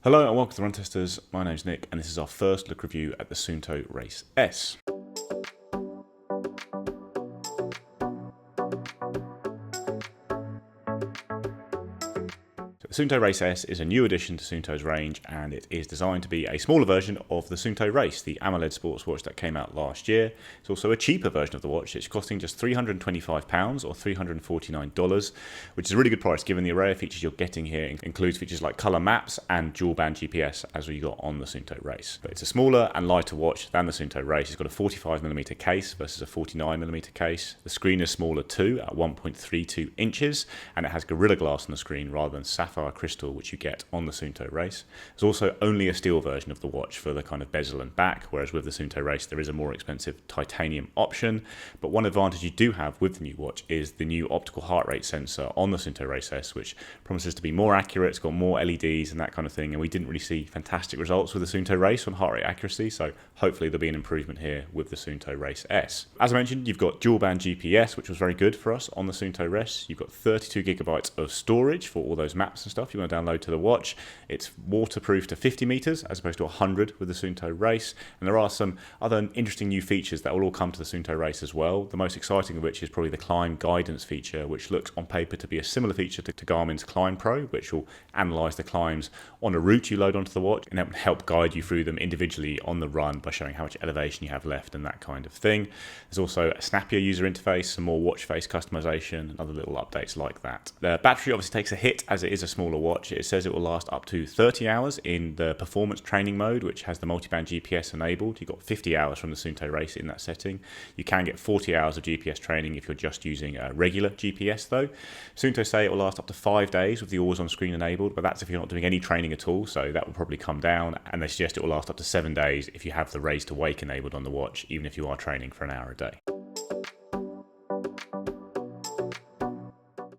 Hello and welcome to the Run Testers. My name's Nick and this is our first look review at the Suunto Race S. The Suunto Race S is a new addition to Suunto's range, and it is designed to be a smaller version of the Suunto Race, the AMOLED sports watch that came out last year. It's also a cheaper version of the watch. It's costing just £325 or $349, which is a really good price given the array of features you're getting here. It includes features like colour maps and dual band GPS as we got on the Suunto Race. But it's a smaller and lighter watch than the Suunto Race. It's got a 45mm case versus a 49mm case. The screen is smaller too at 1.32 inches, and it has Gorilla Glass on the screen rather than sapphire crystal, which you get on the Suunto Race. There's also only a steel version of the watch for the kind of bezel and back, whereas with the Suunto Race there is a more expensive titanium option. But one advantage you do have with the new watch is the new optical heart rate sensor on the Suunto Race S, which promises to be more accurate. It's got more LEDs and that kind of thing, and we didn't really see fantastic results with the Suunto Race on heart rate accuracy, so hopefully there'll be an improvement here with the Suunto Race S. As I mentioned, you've got dual band GPS, which was very good for us on the Suunto Race. You've got 32GB of storage for all those maps and stuff you want to download to the watch. It's waterproof to 50 meters as opposed to 100 with the Suunto Race, and there are some other interesting new features that will all come to the Suunto Race as well. The most exciting of which is probably the climb guidance feature, which looks on paper to be a similar feature to Garmin's Climb Pro, which will analyze the climbs on a route you load onto the watch and that will help guide you through them individually on the run by showing how much elevation you have left and that kind of thing. There's also a snappier user interface, some more watch face customization and other little updates like that. The battery obviously takes a hit as it is a smaller watch. It says it will last up to 30 hours in the performance training mode, which has the multi-band GPS enabled. You've got 50 hours from the Suunto Race in that setting. You can get 40 hours of GPS training if you're just using a regular GPS though. Suunto say it will last up to 5 days with the always on screen enabled, but that's if you're not doing any training at all, so that will probably come down, and they suggest it will last up to 7 days if you have the raise to wake enabled on the watch, even if you are training for an hour a day.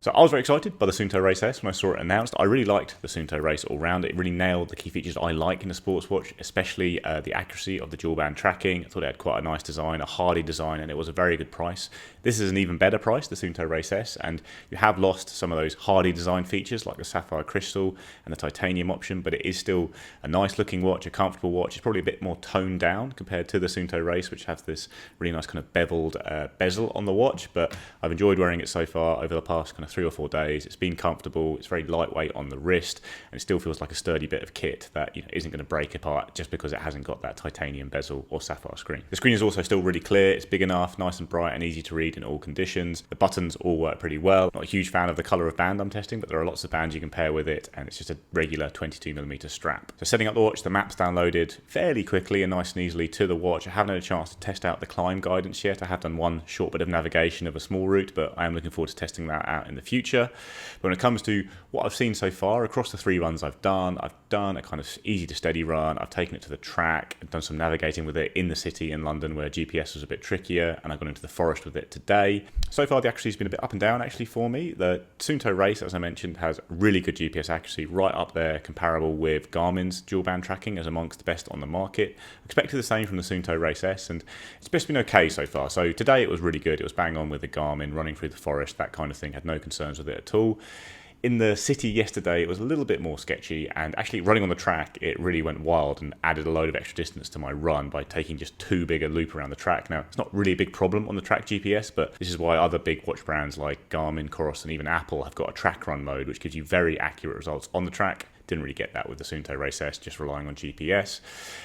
So I was very excited by the Suunto Race S when I saw it announced. I really liked the Suunto Race all round. It really nailed the key features I like in a sports watch, especially the accuracy of the dual band tracking. I thought it had quite a nice design, a hardy design, and it was a very good price. This is an even better price, the Suunto Race S, and you have lost some of those hardy design features like the sapphire crystal and the titanium option, but it is still a nice looking watch, a comfortable watch. It's probably a bit more toned down compared to the Suunto Race, which has this really nice kind of beveled bezel on the watch, but I've enjoyed wearing it so far over the past kind of 3 or 4 days. It's been comfortable, it's very lightweight on the wrist, and it still feels like a sturdy bit of kit that isn't going to break apart just because it hasn't got that titanium bezel or sapphire screen. The screen is also still really clear, it's big enough, nice and bright and easy to read in all conditions. The buttons all work pretty well. Not a huge fan of the colour of band I'm testing, but there are lots of bands you can pair with it, and it's just a regular 22mm strap. So setting up the watch, the maps downloaded fairly quickly and nice and easily to the watch. I haven't had a chance to test out the climb guidance yet. I have done one short bit of navigation of a small route, but I am looking forward to testing that out in the future. But when it comes to what I've seen so far across the 3 runs I've done a kind of easy to steady run. I've taken it to the track and done some navigating with it in the city in London where GPS was a bit trickier, and I've gone into the forest with it today. So far the accuracy has been a bit up and down actually for me. The Suunto Race, as I mentioned, has really good GPS accuracy, right up there, comparable with Garmin's dual band tracking as amongst the best on the market. I expected the same from the Suunto Race S, and it's just been okay so far. So today it was really good. It was bang on with the Garmin, running through the forest, that kind of thing. Had no concerns with it at all. In the city yesterday, it was a little bit more sketchy, and actually running on the track, it really went wild and added a load of extra distance to my run by taking just too big a loop around the track. Now, it's not really a big problem on the track GPS, but this is why other big watch brands like Garmin, Coros, and even Apple have got a track run mode, which gives you very accurate results on the track. Didn't really get that with the Suunto Race S, just relying on GPS.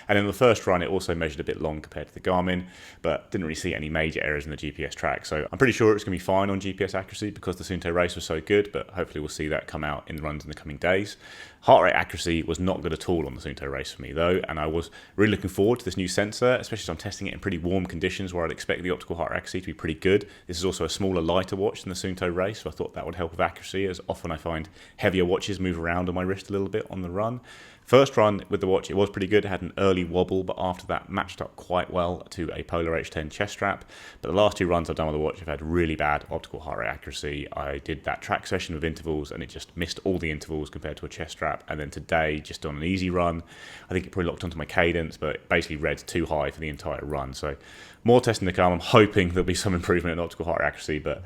And in the first run, it also measured a bit long compared to the Garmin, but didn't really see any major errors in the GPS track. So I'm pretty sure it's going to be fine on GPS accuracy because the Suunto Race was so good, but hopefully we'll see that come out in the runs in the coming days. Heart rate accuracy was not good at all on the Suunto Race for me though, and I was really looking forward to this new sensor, especially as I'm testing it in pretty warm conditions where I'd expect the optical heart accuracy to be pretty good. This is also a smaller, lighter watch than the Suunto Race, so I thought that would help with accuracy, as often I find heavier watches move around on my wrist a little bit on the run. First run with the watch, it was pretty good. It had an early wobble, but after that matched up quite well to a Polar H10 chest strap. But the last 2 runs I've done with the watch, I've had really bad optical heart rate accuracy. I did that track session with intervals, and it just missed all the intervals compared to a chest strap. And then today, just on an easy run, I think it probably locked onto my cadence, but it basically read too high for the entire run. So more testing to come. I'm hoping there'll be some improvement in optical heart rate accuracy, but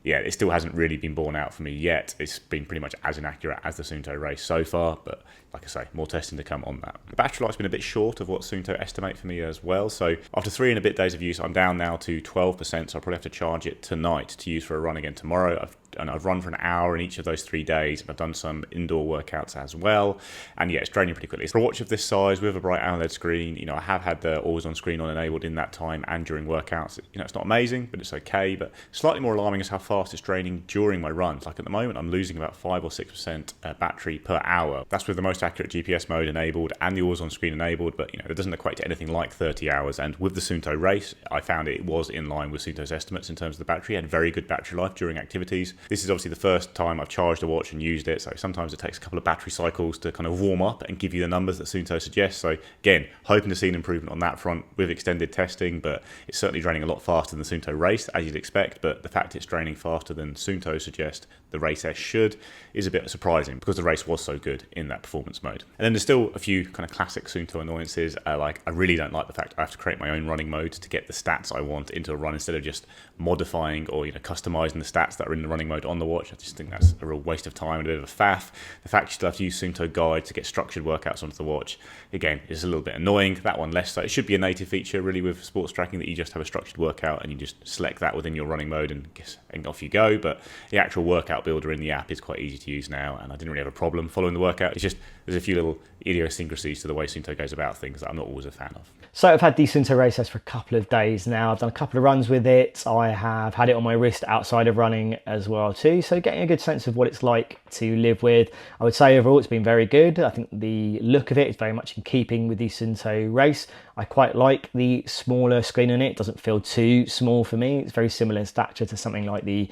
yeah, it still hasn't really been borne out for me yet. It's been pretty much as inaccurate as the Suunto Race so far, but like I say, more testing to come on that. The battery life's been a bit short of what Suunto estimate for me as well. So after 3 and a bit days of use, I'm down now to 12%. So I'll probably have to charge it tonight to use for a run again tomorrow. I've run for an hour in each of those 3 days, and I've done some indoor workouts as well. And yeah, it's draining pretty quickly. For a watch of this size with a bright AMOLED screen, I have had the always on screen on enabled in that time and during workouts. It's not amazing, but it's okay. But slightly more alarming is how fast it's draining during my runs. Like at the moment, I'm losing about 5 or 6% battery per hour. That's with the most accurate GPS mode enabled and the always on screen enabled, but it doesn't equate to anything like 30 hours. And with the Suunto Race, I found it was in line with Suunto's estimates in terms of the battery. It had very good battery life during activities. This is obviously the first time I've charged a watch and used it, so sometimes it takes a couple of battery cycles to kind of warm up and give you the numbers that Suunto suggests. So again, hoping to see an improvement on that front with extended testing, but it's certainly draining a lot faster than the Suunto Race, as you'd expect. But the fact it's draining faster than Suunto suggests the Race S should is a bit surprising, because the Race was so good in that performance mode. And then there's still a few kind of classic Suunto annoyances, like I really don't like the fact I have to create my own running mode to get the stats I want into a run, instead of just modifying or customizing the stats that are in the running mode on the watch. I just think that's a real waste of time and a bit of a faff. The fact you still have to use Suunto Guide to get structured workouts onto the watch, again, is a little bit annoying. That one less so. It should be a native feature really with sports tracking, that you just have a structured workout and you just select that within your running mode and off you go. But the actual workout builder in the app is quite easy to use now, and I didn't really have a problem following the workout. It's just there's a few little idiosyncrasies to the way Suunto goes about things that I'm not always a fan of. So I've had the Suunto Race S for a couple of days now. I've done a couple of runs with it. I have had it on my wrist outside of running as well too, so getting a good sense of what it's like to live with. I would say overall it's been very good. I think the look of it is very much in keeping with the Suunto Race. I quite like the smaller screen on it. It doesn't feel too small for me. It's very similar in stature to something like the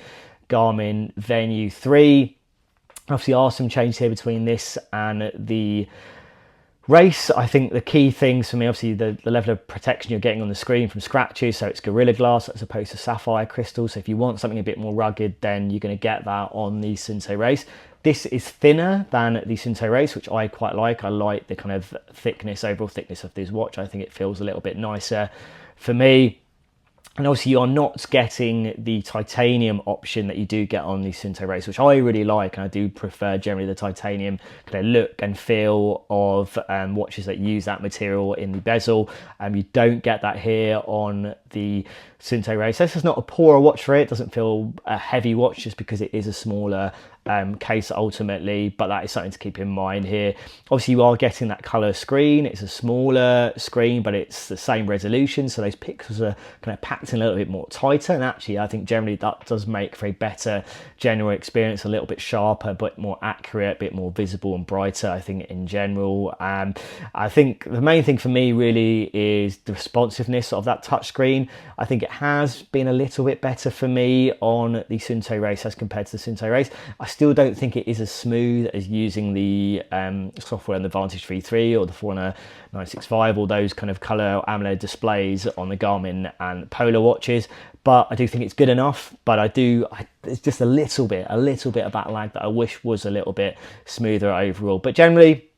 Garmin Venue 3. Obviously there are some changes here between this and the Race. I think the key things for me, obviously the level of protection you're getting on the screen from scratches, so it's Gorilla Glass as opposed to sapphire crystal. So if you want something a bit more rugged, then you're going to get that on the Suunto Race. This is thinner than the Suunto Race, which I quite like. I like the kind of overall thickness of this watch. I think it feels a little bit nicer for me. And obviously you're not getting the titanium option that you do get on the Suunto Race, which I really like, and I do prefer generally the titanium kind of look and feel of watches that use that material in the bezel. You don't get that here on the Suunto Race. This is not a poorer watch for it. It doesn't feel a heavy watch just because it is a smaller case ultimately, but that is something to keep in mind here. Obviously you are getting that color screen. It's a smaller screen, but it's the same resolution, so those pixels are kind of packed in a little bit more tighter, and actually I think generally that does make for a better general experience, a little bit sharper, but more accurate, a bit more visible and brighter, I think, in general. I think the main thing for me really is the responsiveness of that touch screen. I think it has been a little bit better for me on the Suunto Race as compared to the Suunto Race. I still don't think it is as smooth as using the software on the Vantage V3 or the Forerunner 965, or those kind of color AMOLED displays on the Garmin and Polar watches. But I do think it's good enough. But it's just a little bit of that lag that I wish was a little bit smoother overall. But generally,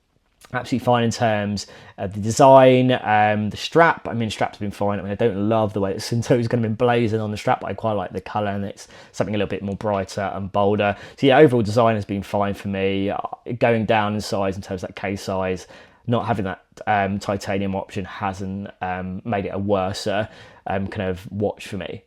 absolutely fine in terms of the design. The strap, strap's been fine. I don't love the way that Suunto is going to be blazing on the strap, but I quite like the colour, and it's something a little bit more brighter and bolder. So yeah, overall design has been fine for me. Going down in size in terms of that case size, not having that titanium option hasn't made it a worse kind of watch for me.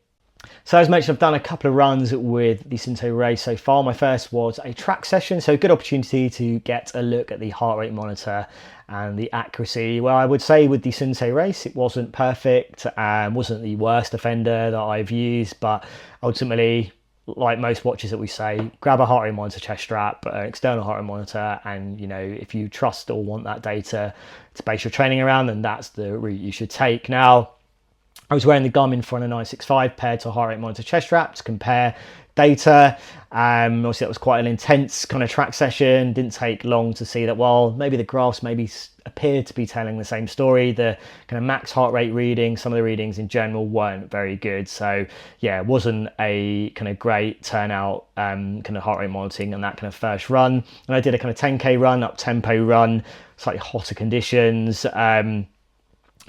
So as mentioned, I've done a couple of runs with the Suunto Race so far. My first was a track session, so a good opportunity to get a look at the heart rate monitor and the accuracy. Well, I would say with the Suunto Race, it wasn't perfect, wasn't the worst offender that I've used, but ultimately, like most watches that we say, grab a heart rate monitor chest strap, an external heart rate monitor, and if you trust or want that data to base your training around, then that's the route you should take. Now, I was wearing the Garmin Forerunner 965 paired to a heart rate monitor chest strap to compare data. Obviously that was quite an intense kind of track session. Didn't take long to see that, well, maybe the graphs appeared to be telling the same story. The kind of max heart rate reading, some of the readings in general weren't very good. So yeah, it wasn't a kind of great turnout kind of heart rate monitoring on that kind of first run. And I did a kind of 10k run, up tempo run, slightly hotter conditions.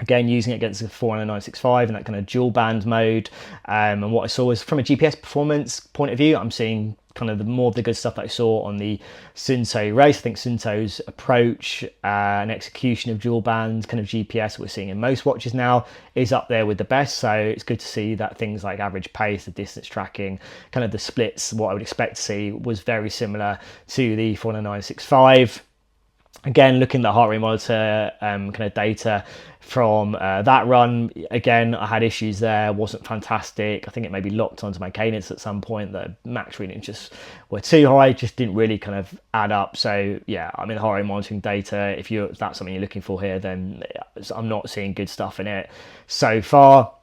Again, using it against the 40965 and that kind of dual band mode. And what I saw is from a GPS performance point of view, I'm seeing kind of more of the good stuff that I saw on the Suunto Race. I think Suunto's approach and execution of dual band kind of GPS that we're seeing in most watches now is up there with the best. So it's good to see that things like average pace, the distance tracking, kind of the splits, what I would expect to see was very similar to the 40965. Again, looking at the heart rate monitor kind of data from that run, again, I had issues there, wasn't fantastic. I think it maybe locked onto my cadence at some point. The max readings just were too high, just didn't really kind of add up. So yeah, I mean, heart rate monitoring data, if that's something you're looking for here, then I'm not seeing good stuff in it so far.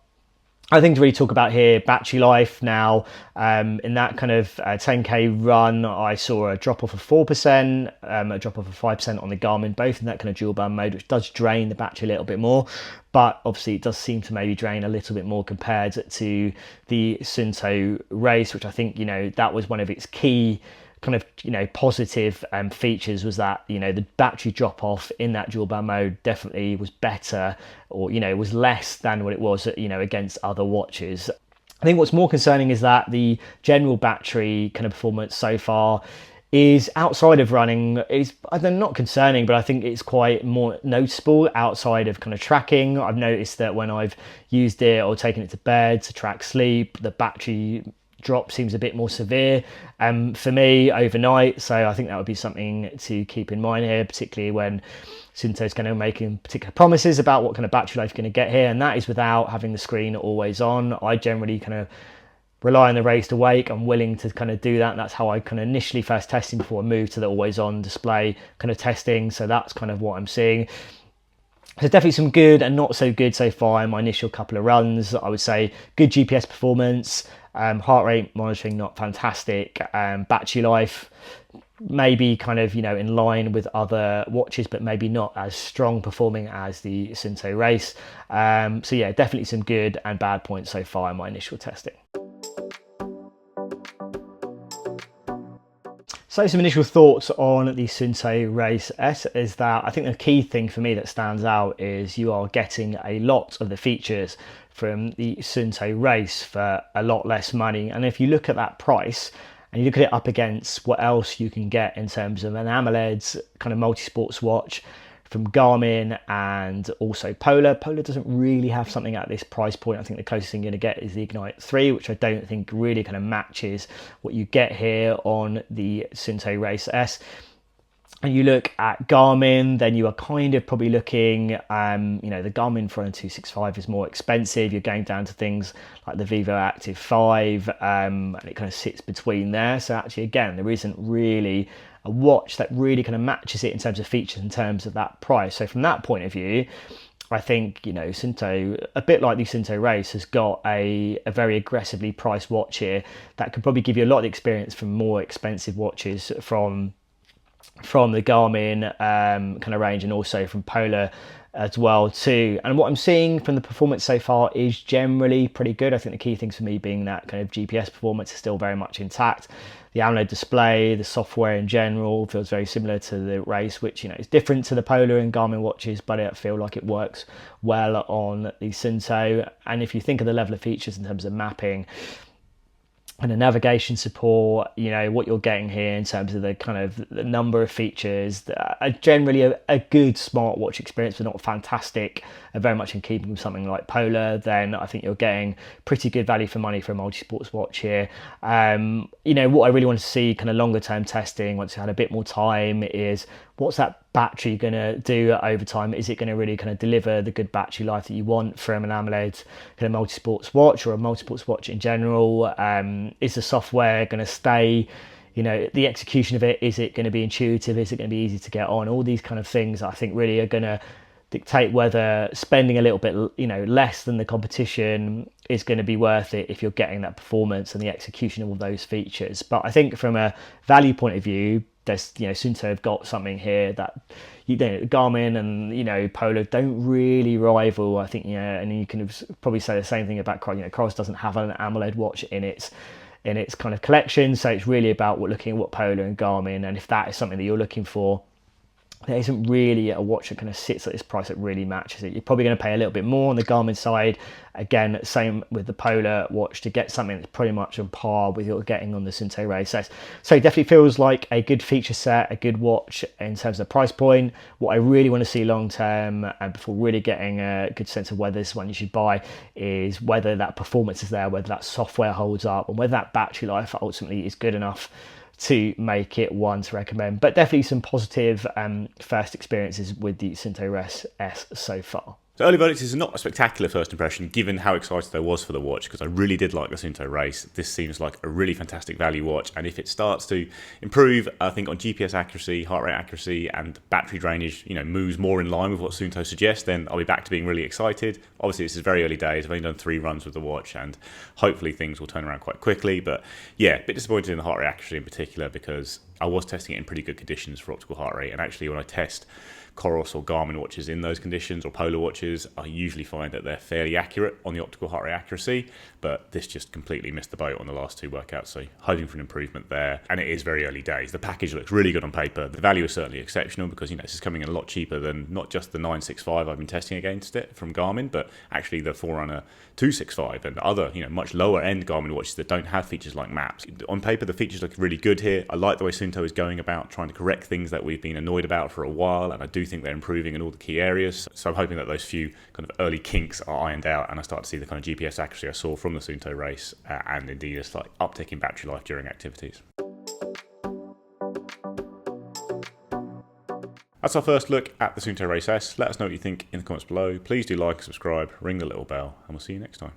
I think to really talk about here, battery life now. In that kind of 10k run, I saw a drop off of 4%, a drop off of 5% on the Garmin, both in that kind of dual band mode, which does drain the battery a little bit more. But obviously it does seem to maybe drain a little bit more compared to the Suunto Race, which I think, that was one of its key kind of positive features, was that the battery drop off in that dual band mode definitely was better, or was less than what it was against other watches. I think what's more concerning is that the general battery kind of performance so far is outside of running is, I don't know, not concerning, but I think it's quite more noticeable outside of kind of tracking. I've noticed that when I've used it or taken it to bed to track sleep, the battery drop seems a bit more severe for me overnight. So I think that would be something to keep in mind here, particularly when Suunto's kind of making particular promises about what kind of battery life you're going to get here, and that is without having the screen always on. I generally kind of rely on the raised awake. I'm willing to kind of do that, and that's how I kind of initially first testing before I moved to the always on display kind of testing. So that's kind of what I'm seeing. There's definitely some good and not so good so far in my initial couple of runs. I would say good GPS performance, heart rate monitoring not fantastic, battery life maybe kind of in line with other watches, but maybe not as strong performing as the Suunto Race. So yeah, definitely some good and bad points so far in my initial testing. So some initial thoughts on the Suunto Race S is that I think the key thing for me that stands out is you are getting a lot of the features from the Suunto Race for a lot less money. And if you look at that price and you look at it up against what else you can get in terms of an AMOLED kind of multi-sports watch from Garmin and also Polar. Polar doesn't really have something at this price point. I think the closest thing you're going to get is the Ignite 3, which I don't think really kind of matches what you get here on the Suunto Race S. And you look at Garmin, then you are kind of probably looking, the Garmin 40265 is more expensive. You're going down to things like the Vivo Active 5, and it kind of sits between there. So actually, again, there isn't really a watch that really kind of matches it in terms of features, in terms of that price. So from that point of view, I think, Suunto, a bit like the Suunto Race, has got a very aggressively priced watch here that could probably give you a lot of experience from more expensive watches from the Garmin kind of range, and also from Polar as well too. And what I'm seeing from the performance so far is generally pretty good. I think the key things for me being that kind of GPS performance is still very much intact. The AMOLED display, the software in general feels very similar to the Race, which is different to the Polar and Garmin watches, but I feel like it works well on the Suunto. And if you think of the level of features in terms of mapping and the navigation support, what you're getting here in terms of the kind of the number of features, generally a good smartwatch experience, but not fantastic, very much in keeping with something like Polar, then I think you're getting pretty good value for money for a multi-sports watch here. What I really want to see kind of longer term testing, once you had a bit more time, is what's that battery going to do over time? Is it going to really kind of deliver the good battery life that you want from an AMOLED kind of multi-sports watch, or a multi-sports watch in general? Is the software going to stay, the execution of it, is it going to be intuitive? Is it going to be easy to get on? All these kind of things I think really are going to dictate whether spending a little bit less than the competition is going to be worth it if you're getting that performance and the execution of all those features. But I think from a value point of view, there's Suunto have got something here that Garmin and Polar don't really rival. I think and you can probably say the same thing about Coros doesn't have an AMOLED watch in its kind of collection, so it's really about looking at what Polar and Garmin, and if that is something that you're looking for there isn't really a watch that kind of sits at this price that really matches it. You're probably going to pay a little bit more on the Garmin side. Again, same with the Polar watch, to get something that's pretty much on par with what you're getting on the Suunto Race S. So it definitely feels like a good feature set, a good watch in terms of price point. What I really want to see long term, and before really getting a good sense of whether this is one you should buy, is whether that performance is there, whether that software holds up, and whether that battery life ultimately is good enough to make it one to recommend. But definitely some positive first experiences with the Suunto Race S so far. So early verdicts is not a spectacular first impression given how excited I was for the watch, because I really did like the Suunto Race. This seems like a really fantastic value watch, and if it starts to improve, I think on GPS accuracy, heart rate accuracy and battery drainage, moves more in line with what Suunto suggests, then I'll be back to being really excited. Obviously this is very early days, I've only done 3 runs with the watch and hopefully things will turn around quite quickly, but yeah, a bit disappointed in the heart rate accuracy in particular, because I was testing it in pretty good conditions for optical heart rate, and actually when I test Coros or Garmin watches in those conditions, or Polar watches, I usually find that they're fairly accurate on the optical heart rate accuracy, but this just completely missed the boat on the last 2 workouts, so hoping for an improvement there. And it is very early days. The package looks really good on paper. The value is certainly exceptional, because this is coming in a lot cheaper than not just the 965 I've been testing against it from Garmin, but actually the Forerunner 265 and other much lower end Garmin watches that don't have features like maps. On paper the features look really good here. I like the way Suunto is going about trying to correct things that we've been annoyed about for a while, and I do think they're improving in all the key areas. So I'm hoping that those few kind of early kinks are ironed out and I start to see the kind of GPS accuracy I saw from the Suunto Race, and indeed a slight uptick in battery life during activities. That's our first look at the Suunto Race S. Let us know what you think in the comments below. Please do like and subscribe, ring the little bell, and we'll see you next time.